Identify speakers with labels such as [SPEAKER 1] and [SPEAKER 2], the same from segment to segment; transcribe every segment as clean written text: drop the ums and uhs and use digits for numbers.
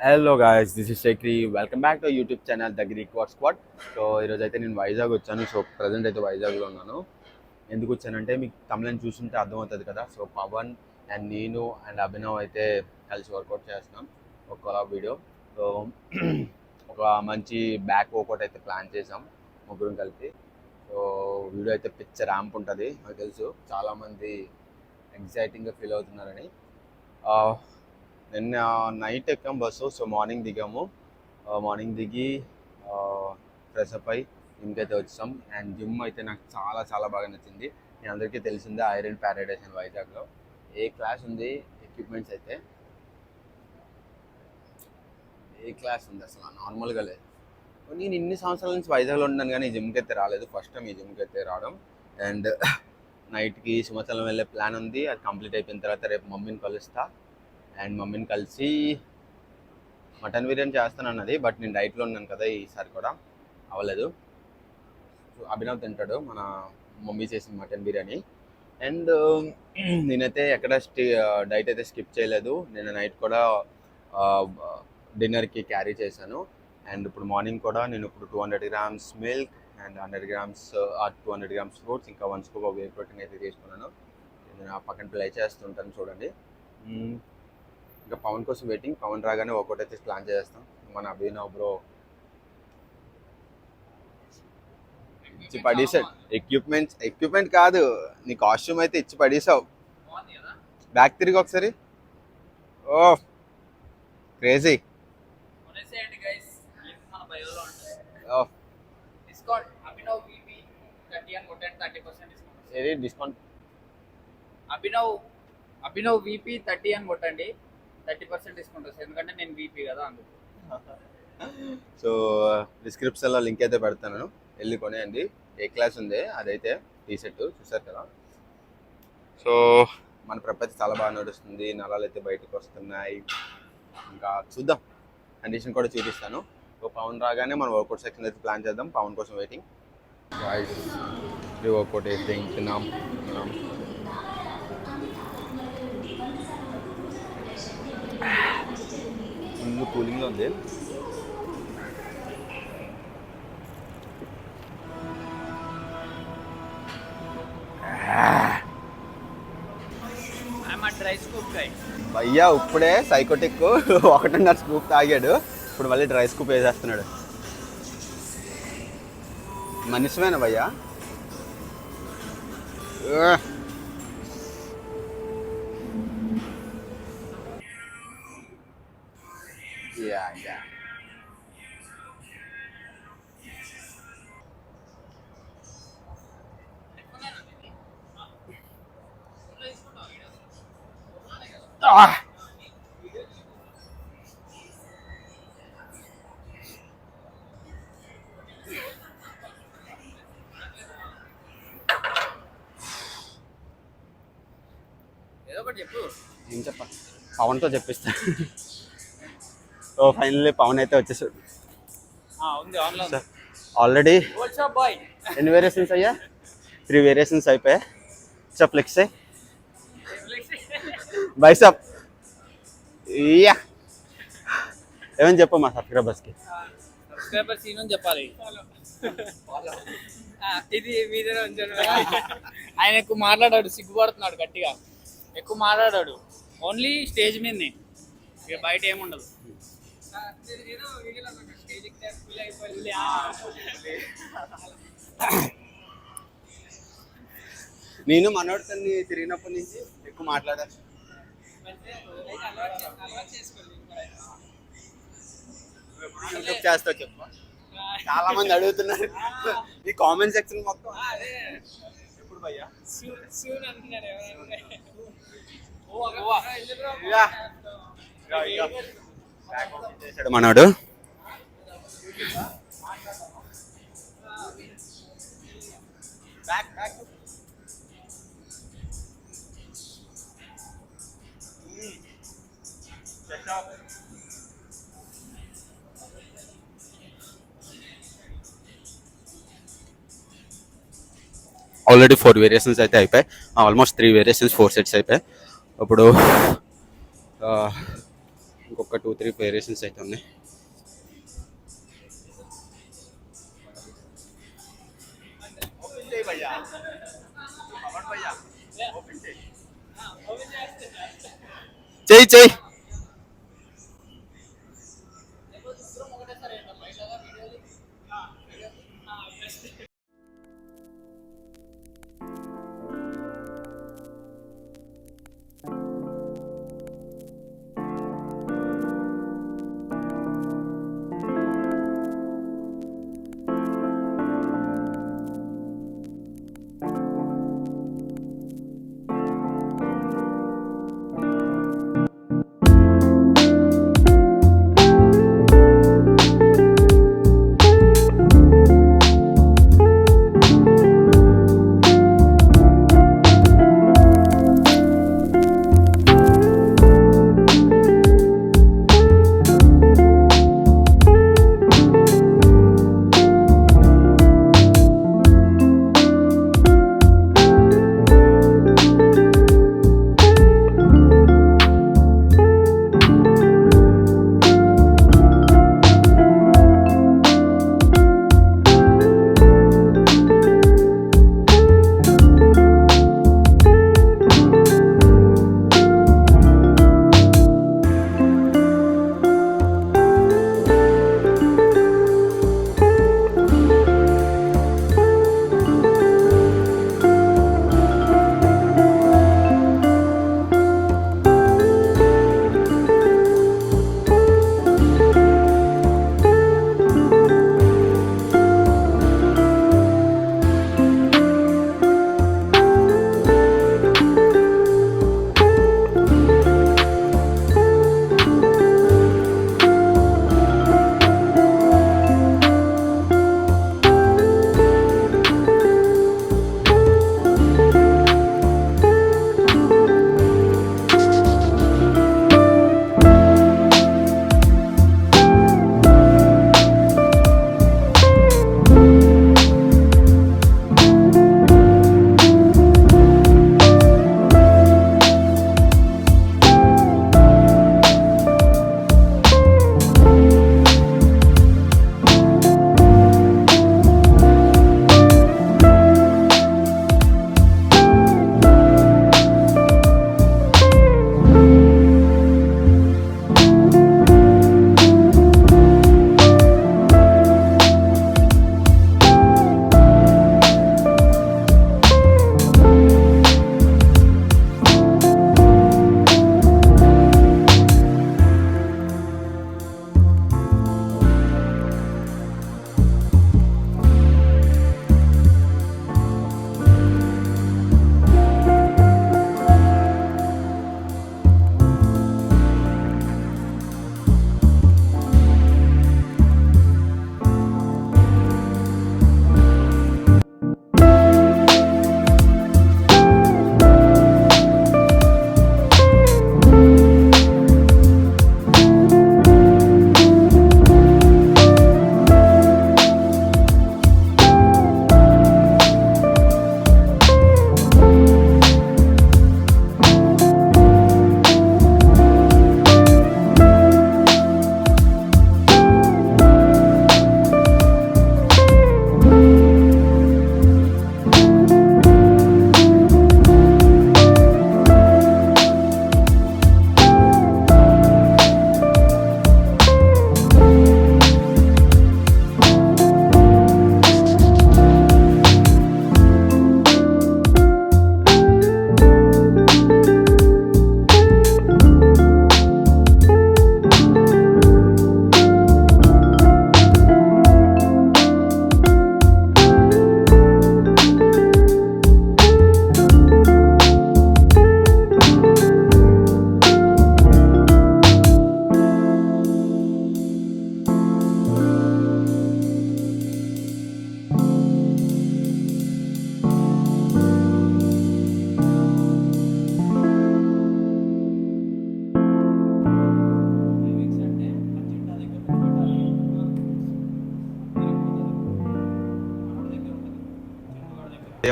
[SPEAKER 1] Hello guys, this is Shekhari. Welcome back to YouTube channel the Greek what squad. So ఈరోజు అయితే నేను వైజాగ్ వచ్చాను. So present అయితే వైజాగ్లో ఉన్నాను. ఎందుకు వచ్చానంటే మీకు తమిళని చూస్తుంటే అర్థమవుతుంది కదా. సో పవన్ అండ్ నేను అండ్ అభినవ్ అయితే కలిసి వర్కౌట్ చేస్తున్నాం ఒక కొలాబ్ వీడియో. సో ఒక మంచి బ్యాక్ వర్కౌట్ అయితే ప్లాన్ చేసాం ముగ్గురం కలిసి. సో వీడియో అయితే పిచ్చ ర్యాంప్ ఉంటుంది. నాకు తెలుసు చాలామంది ఎగ్జైటింగ్గా ఫీల్ అవుతున్నారని. నిన్న నైట్ ఎక్కాం బస్సు. సో మార్నింగ్ దిగాము. మార్నింగ్ దిగి ఫ్రెష్ అప్ అయి జిమ్కి అయితే వచ్చాం. అండ్ జిమ్ అయితే నాకు చాలా చాలా బాగా నచ్చింది. నేను అందరికీ తెలిసిందే ఐరన్ ప్యారడైస్ అని వైజాగ్లో ఏ క్లాస్ ఉంది. ఎక్విప్మెంట్స్ అయితే ఏ క్లాస్ ఉంది అసలు నార్మల్గా లేదు. నేను ఇన్ని సంవత్సరాల నుంచి వైజాగ్లో ఉన్నాను కానీ ఈ జిమ్కి అయితే రాలేదు. ఫస్ట్ టైం ఈ జిమ్కి అయితే రావడం. అండ్ నైట్కి సింహాచలం వెళ్ళే ప్లాన్ ఉంది. అది కంప్లీట్ అయిపోయిన తర్వాత రేపు మమ్మీని కలుస్తా. అండ్ మమ్మీని కలిసి మటన్ బిర్యానీ చేస్తాను అన్నది. బట్ నేను డైట్లో ఉన్నాను కదా, ఈసారి కూడా అవ్వలేదు. అభినవ్ తింటాడు మన మమ్మీ చేసిన మటన్ బిర్యానీ. అండ్ నేనైతే ఎక్కడ డైట్ అయితే స్కిప్ చేయలేదు. నిన్న నైట్ కూడా డిన్నర్కి క్యారీ చేశాను. అండ్ ఇప్పుడు మార్నింగ్ కూడా నేను ఇప్పుడు 200 grams milk and 100 grams 200 grams fruits ఇంకా 1 scoop వే ప్రోటీన్ అయితే తీసుకున్నాను. నేను ఆ పక్కన ప్లే చేస్తుంటాను చూడండి. ఇంకా పవన్ కోసం వెయిటింగ్. పవన్ రాగానే ఒకటి అయితే ప్లాన్ చేస్తాం. మన అభినవ్ బ్రో ఇచ్చి పడేసాడు. ఎక్విప్మెంట్ కాదు, నీ కాస్ట్యూమ్ అయితే ఇచ్చి పడేసావు. బ్యాక్ తిరిగి ఒకసారి. ఓ క్రేజీ. ఏది డిస్కౌంట్?
[SPEAKER 2] అభినవ్ వీపీ 30 అని కొట్టండి, 30% డిస్కౌంట్ వస్తుంది. ఎందుకంటే నేను వీపీ కదా అందుకు.
[SPEAKER 1] సో డిస్క్రిప్షన్లో లింక్ అయితే పెడతాను, వెళ్ళి కొనేయండి. ఏ క్లాస్ ఉంది అదైతే టీ-షర్ట్ చూసారు కదా. సో మన ప్రపంచం చాలా బాగా నడుస్తుంది. నలాలు అయితే బయటకు వస్తున్నాయి. ఇంకా చూద్దాం, కండిషన్ కూడా చూపిస్తాను. సో పవన్ రాగానే మనం వర్కౌట్ సెక్షన్ అయితే ప్లాన్ చేద్దాం. పవన్ కోసం వెయిటింగ్. వర్కౌట్ అయితే తింటున్నాం మనం. ఫుల్ కూలింగ్లో ఉంది. భయ్యా ఇప్పుడే సైకోటిక్ 1.5 స్కూప్ తాగాడు. ఇప్పుడు మళ్ళీ డ్రై స్కూప్ వేసేస్తున్నాడు. మనిషిమేనా భయ్యా? ఏం చెప్ప పవన్తో చెప్పిస్తా. సో ఫైనల్లీ పవన్ అయితే వచ్చేసాడు. ఆల్రెడీ ఎన్ని వేరియేషన్స్ అయ్యా? 3 వేరియేషన్స్ అయిపోయాయి. ఫ్లెక్స్ బైసప్ ఇయ్యా ఏమని చెప్పమ్మా సబ్స్క్రైబర్స్కి.
[SPEAKER 2] చెప్పాలి ఇది మీద ఆయన ఎక్కువ మాట్లాడాడు, సిగ్గుపడుతున్నాడు గట్టిగా. ఎక్కువ మాట్లాడాడు ఓన్లీ స్టేజ్ మీదనే, ఇక బయట ఏముండదు.
[SPEAKER 1] నేను మనోడితో తిరిగినప్పటి నుంచి ఎక్కువ మాట్లాడాను. యూట్యూబ్ చేస్తావు చెప్పు. చాలా మంది అడుగుతున్నారు ఈ కామెంట్ సెక్షన్ మొత్తం. ఎప్పుడు భయ్యా మనోడు ఆల్రెడీ 4 వేరియేషన్స్ అయితే అయిపోయాయి. ఆల్మోస్ట్ 3 వేరియేషన్స్ 4 సెట్స్ అయిపోయాయి. ఇప్పుడు ఇంకొక 2-3 వేరియేషన్స్ అయితే ఉన్నాయి. చెయ్యి చెయ్యి.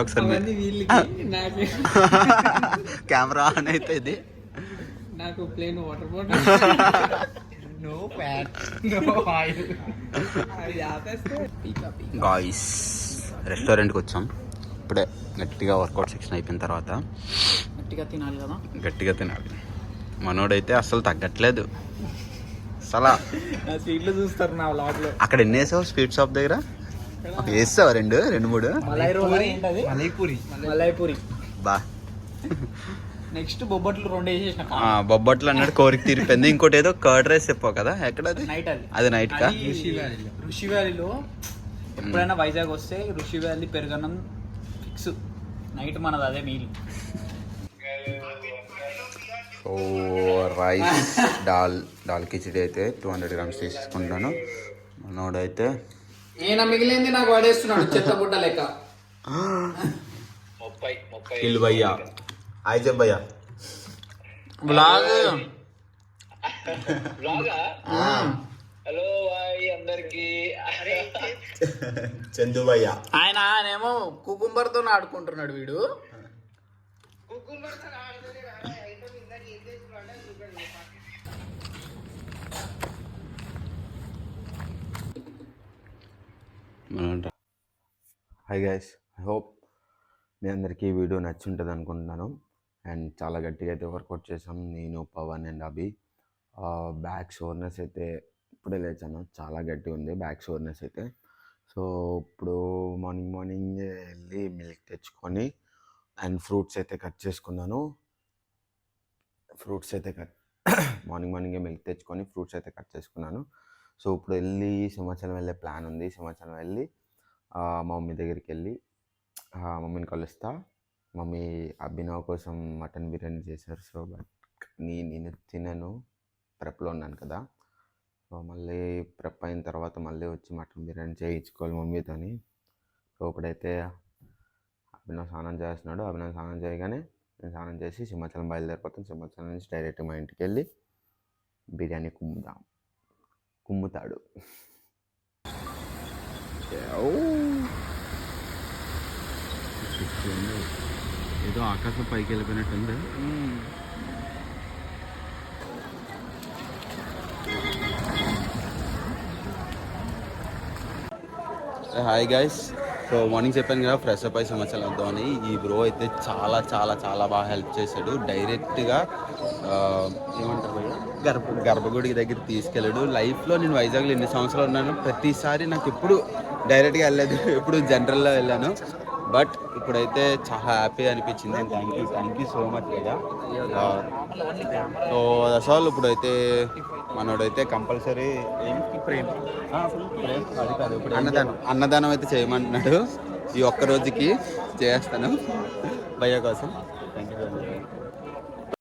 [SPEAKER 3] ఒకసారి
[SPEAKER 2] అవన్నీ వీళ్ళకి నాకు
[SPEAKER 3] కెమెరా ఆన్ అవుతుంది.
[SPEAKER 2] నా నాకు plain water bottle no fat no oil అది ఆపేస్తే
[SPEAKER 1] గాయ్స్ రెస్టారెంట్కి వచ్చాం ఇప్పుడే. గట్టిగా వర్కౌట్ సెక్షన్ అయిపోయిన తర్వాత
[SPEAKER 2] గట్టిగా తినాలి కదా.
[SPEAKER 1] గట్టిగా తినాలి. మనోడైతే అసలు తగ్గట్లేదు అసలు.
[SPEAKER 2] స్వీట్లు చూస్తారు నా వ్లాగ్లో.
[SPEAKER 1] అక్కడ ఎన్ని వేసావు స్వీట్ షాప్ దగ్గర? వేస్తావా రెండు మూడు?
[SPEAKER 2] మలైపూరి
[SPEAKER 1] బా.
[SPEAKER 2] నెక్స్ట్ బొబ్బట్లు 2 వేసేసిన.
[SPEAKER 1] బొబ్బట్లు అన్నాడు, కోరిక తీరిపోయింది. ఇంకోటి ఏదో కర్డ్ రైస్ చెప్పావు కదా, ఎక్కడ అది?
[SPEAKER 2] నైట్
[SPEAKER 1] అది నైట్ కా?
[SPEAKER 2] ఋషి వ్యాలీలో ఎప్పుడైనా వైజాగ్ వస్తే ఋషి వ్యాలీ పెరుగన్నం ఫిక్స్. నైట్ మనది అదే meal.
[SPEAKER 1] So rice dal khichdi అయితే 200 grams తీసుకుంటాను. మనోడైతే
[SPEAKER 2] ఈయన మిగిలింది నాకు పడేస్తున్నాడు చెత్త బుట్ట లెక్క.
[SPEAKER 1] కిల్ భయ్యా, హాయ్ చెప్ భయ్యా.
[SPEAKER 2] బ్లాగ్
[SPEAKER 3] హలో హాయ్ అందరికి.
[SPEAKER 1] చందు భయ్యా.
[SPEAKER 2] ఆయనేమో కుకుంబర్తో ఆడుకుంటున్నాడు వీడు.
[SPEAKER 1] హాయ్ గైస్, ఐ హోప్ మీ అందరికీ ఈ వీడియో నచ్చి ఉంటుంది అనుకుంటున్నాను. అండ్ చాలా గట్టిగా అయితే వర్కౌట్ చేసాం నేను, పవన్ అండ్ అభి. బ్యాక్ షోర్నెస్ అయితే ఇప్పుడే లేచాను, చాలా గట్టిగా ఉంది బ్యాక్ షోర్నెస్ అయితే. సో ఇప్పుడు మార్నింగ్ వెళ్ళి మిల్క్ తెచ్చుకొని అండ్ ఫ్రూట్స్ అయితే కట్ చేసుకున్నాను. మార్నింగే మిల్క్ తెచ్చుకొని ఫ్రూట్స్ అయితే కట్ చేసుకున్నాను. సో ఇప్పుడు వెళ్ళి సింహాచలం వెళ్ళే ప్లాన్ ఉంది. సింహాచలం వెళ్ళి మా మమ్మీ దగ్గరికి వెళ్ళి మమ్మీని కలుస్తా. మమ్మీ అభినవ్ కోసం మటన్ బిర్యానీ చేశారు. సో బట్ నేను తినను, ప్రెప్లో ఉన్నాను కదా. సో మళ్ళీ ప్రెప్ అయిన తర్వాత మళ్ళీ వచ్చి మటన్ బిర్యానీ చేయించుకోవాలి మమ్మీతోని. సో ఇప్పుడైతే అభినవ్ స్నానం చేస్తున్నాడు. అభినవ్ స్నానం చేయగానే నేను స్నానం చేసి సింహాచలం బయలుదేరిపోతాను. సింహాచలం నుంచి డైరెక్ట్ మా ఇంటికి వెళ్ళి బిర్యానీ కుమ్ముతాడు. ఏదో ఆకాశం పైకి వెళ్ళిపోయినట్టుంది. హాయ్ గైస్, సో మార్నింగ్ చెప్పాను కదా ఫ్రెష్ అప్ అయి సింహాచలం వద్దామని. ఈ బ్రో అయితే చాలా చాలా చాలా బాగా హెల్ప్ చేశాడు. డైరెక్ట్గా ఏమంటారు గర్భగుడికి దగ్గర తీసుకెళ్ళాడు. లైఫ్లో నేను వైజాగ్లో ఎన్ని సంవత్సరాలు ఉన్నాను, ప్రతిసారి నాకు ఎప్పుడు డైరెక్ట్గా వెళ్ళలేదు, ఎప్పుడు జనరల్లో వెళ్ళాను. బట్ ఇప్పుడైతే చాలా హ్యాపీ అనిపించింది. థ్యాంక్ యూ సో మచ్ కదా. సో అసలు ఇప్పుడైతే మనోడైతే కంపల్సరీ అన్నదానం అయితే చేయమంటున్నాడు. ఈ ఒక్క రోజుకి చేస్తాను భయ్య కోసం. Thank you so much.